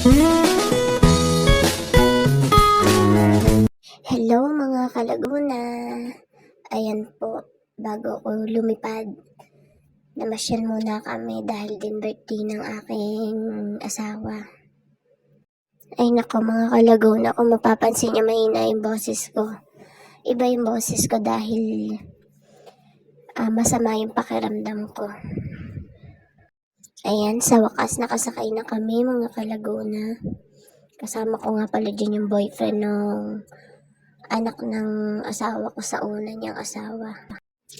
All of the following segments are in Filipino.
Hello mga kalaguna. Ayan po, bago ko lumipad, namasyal muna kami dahil din birthday ng aking asawa. Ay nako mga kalaguna, kung mapapansin niyo mahina yung boses ko. Iba yung boses ko dahil masama yung pakiramdam ko. Ayan, sa wakas nakasakay na kami mga kalaguna. Kasama ko nga pala dyan yung boyfriend ng anak ng asawa ko sa una niyang asawa.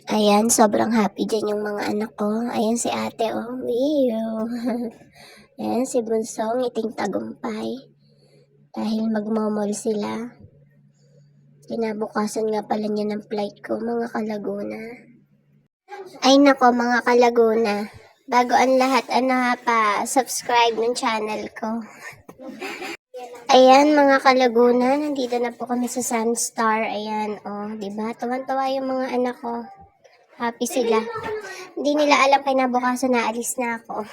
Ayan, sobrang happy dyan yung mga anak ko. Ayan si ate, oh. Ew. Ayan si Bunsong, iting tagumpay. Dahil magmomol sila. Kinabukasan nga pala niya ng flight ko, mga kalaguna. Ay nako, mga kalaguna. Bago ang lahat, pa-subscribe ng channel ko. Ayan mga kalaguna, nandito na po kami sa Sunstar. Ayan, oh, diba? Tuwan-tuwa yung mga anak ko. Happy sila. Hindi nila alam kinabukasan na alis na ako.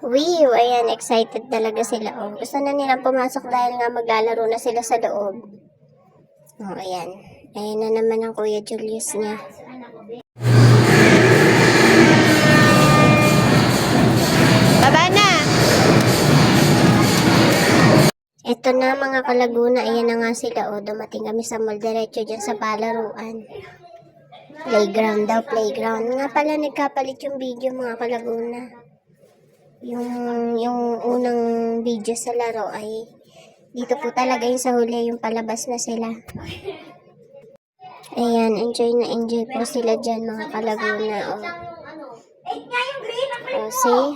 Wee, ayan, excited talaga sila. Oh, gusto na nilang pumasok dahil nga maglalaro na sila sa loob. Oh, ayan. Ayan na naman ang Kuya Julius niya. Baba na! Ito na mga kalaguna, ayan na nga sila. O, dumating kami sa mall, diretso dyan sa palaruan. Playground daw, playground. Nga pala, nagkapalit yung video mga kalaguna. Yung unang video sa laro ay dito po talaga yung sa huli, yung palabas na sila. Ayan, enjoy na enjoy po sila dyan mga kalaguna. O, see?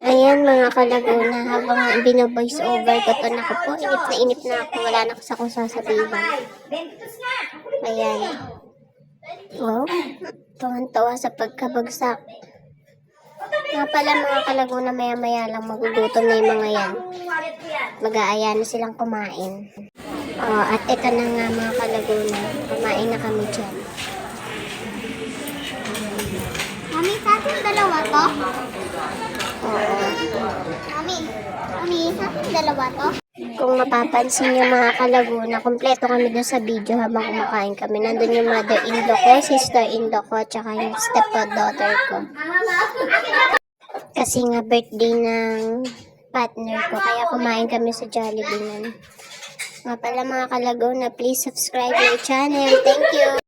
Ayan mga kalaguna, habang bino-voice over ko to, naku po, inip na ako, wala na kasi akong sasabihin. Ayan. Oh, tuwan-tuwa sa pagkabagsak. Nga pala mga kalaguna, maya-maya lang magugutom na yung mga yan. Mag-aaya na silang kumain. Oh, at ito na nga mga kalaguna, kumain na kami dyan. Mami, sa ating dalawa to? Oo. Mami, sa ating dalawa to? Kung mapapansin niyo mga kalaguna, kompleto kami doon sa video habang kumakain kami. Nandun yung mother-in-law ko, sister-in-law ko, at saka yung step-daughter ko. Kasi nga birthday ng partner ko, kaya kumain kami sa Jollibee nun. Nga pala mga kalaguna, please subscribe my channel. Thank you!